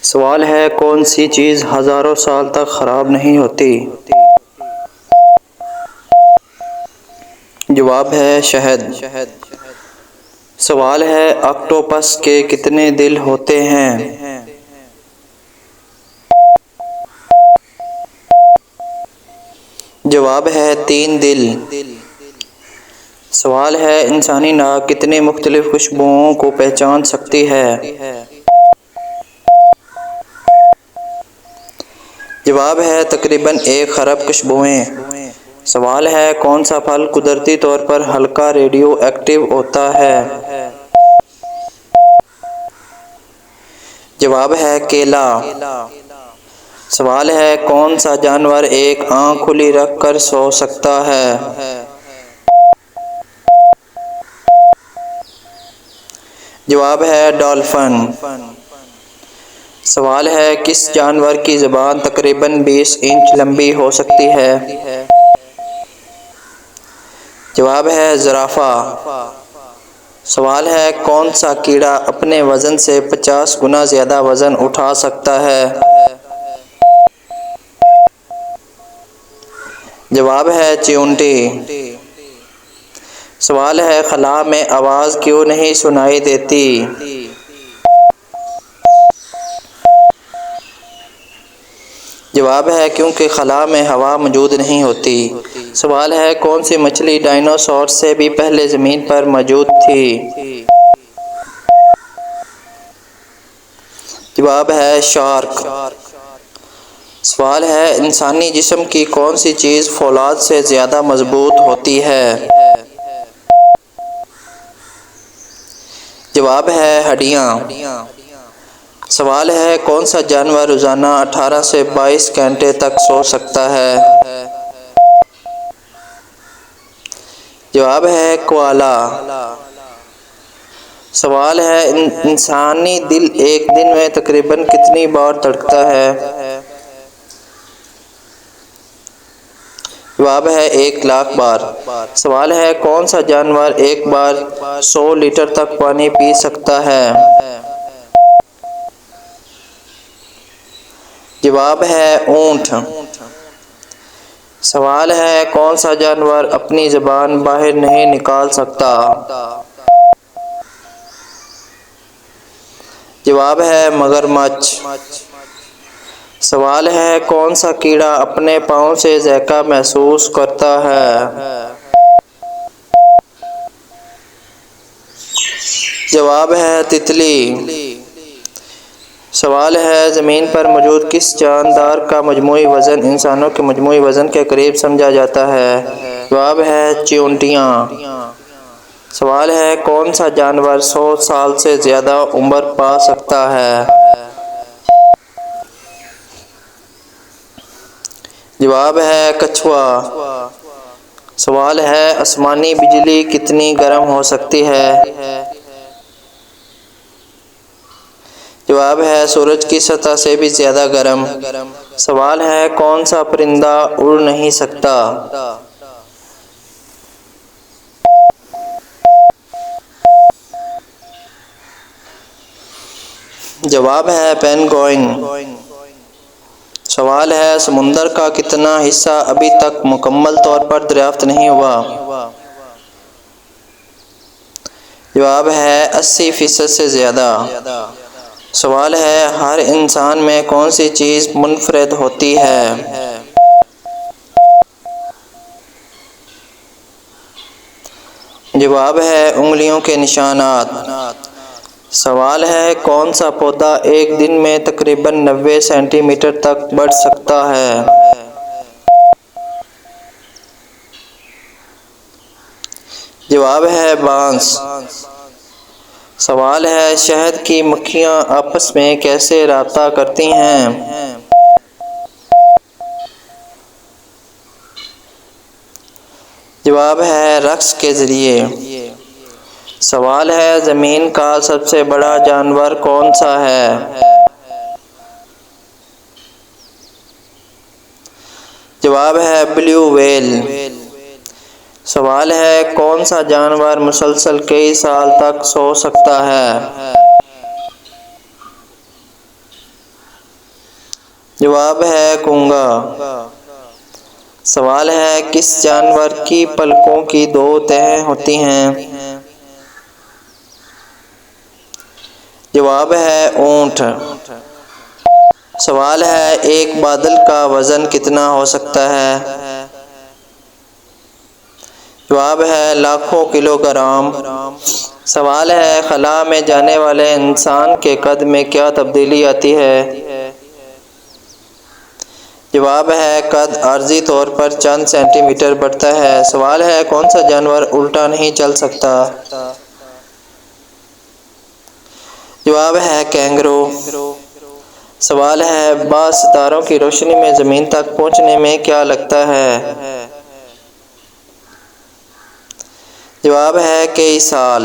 सवाल है, कौन सी चीज़ हज़ारों साल तक ख़राब नहीं होती? जवाब है शहद। सवाल है, ऑक्टोपस के कितने दिल होते हैं? जवाब है 3 दिल। सवाल है, इंसानी नाक कितनी मुख्तलिफ खुशबुओं को पहचान सकती है? जवाब है तकरीबन 1 खरब खुशबुएं। सवाल है, कौन सा फल कुदरती तौर पर हल्का रेडियो एक्टिव होता है? जवाब है केला। सवाल है, कौन सा जानवर एक आंख खुली रख कर सो सकता है? जवाब है डॉल्फिन। सवाल है, किस जानवर की ज़बान तकरीबन 20 इंच लंबी हो सकती है? जवाब है ज़राफ़ा। सवाल है, कौन सा कीड़ा अपने वज़न से 50 गुना ज़्यादा वज़न उठा सकता है? जवाब है चींटी। सवाल है, खला में आवाज़ क्यों नहीं सुनाई देती? जवाब है क्योंकि खला में हवा मौजूद नहीं होती। सवाल है, कौन सी मछली डायनासोर से भी पहले ज़मीन पर मौजूद थी? जवाब है शार्क। सवाल है, इंसानी जिस्म की कौन सी चीज़ फौलाद से ज़्यादा मजबूत होती है? जवाब है हड्डियाँ। सवाल है, कौन सा जानवर रोज़ाना 18 से 22 घंटे तक सो सकता है? जवाब है कोआला। सवाल है, इंसानी दिल एक दिन में तकरीबन कितनी बार धड़कता है? जवाब है 1 लाख बार। सवाल है, कौन सा जानवर एक बार 100 लीटर तक पानी पी सकता है? जवाब है ऊँट। सवाल है, कौन सा जानवर अपनी ज़बान बाहर नहीं निकाल सकता? जवाब है मगरमच्छ। सवाल है, कौन सा कीड़ा अपने पाँव से ज़ैक़ा महसूस करता है? जवाब है तितली। सवाल है, ज़मीन पर मौजूद किस जानदार का मजमूई वज़न इंसानों के मजमूई वज़न के करीब समझा जाता है? जवाब है चींटियाँ। सवाल है, कौन सा जानवर 100 साल से ज़्यादा उम्र पा सकता है? जवाब है कछुआ। सवाल है, आसमानी बिजली कितनी गर्म हो सकती है? जवाब है सूरज की सतह से भी ज़्यादा गर्म। सवाल है, कौन सा परिंदा उड़ नहीं सकता? जवाब है पेंगुइन। सवाल है, समुंदर का कितना हिस्सा अभी तक मुकम्मल तौर पर दरियाफ्त नहीं हुआ? जवाब है 80% से ज़्यादा। सवाल है, हर इंसान में कौन सी चीज़ मुनफरद होती है? जवाब है उंगलियों के निशानात। सवाल है, कौन सा पौधा एक दिन में तकरीबन 90 सेंटीमीटर तक बढ़ सकता है? जवाब है बांस। सवाल है, शहद की मक्खियाँ आपस में कैसे राब्ता करती हैं? जवाब है रक्स के ज़रिए। सवाल है, ज़मीन का सबसे बड़ा जानवर कौन सा है? जवाब है ब्लू व्हेल। सवाल है, कौन सा जानवर मुसलसल कई साल तक सो सकता है? जवाब है कूंगा। सवाल है किस जानवर की पलकों की 2 तह होती हैं? जवाब है ऊंट। सवाल है एक बादल का वजन कितना हो सकता है? जवाब है लाखों किलोग्राम। सवाल है खला में जाने वाले इंसान के कद में क्या तब्दीली आती है? जवाब है कद आर्जी तौर पर चंद सेंटीमीटर बढ़ता है। सवाल है कौन सा जानवर उल्टा नहीं चल सकता? जवाब है कैंगरू। सवाल है बाज़ सितारों की रोशनी में ज़मीन तक पहुंचने में क्या लगता है? जवाब है कई साल।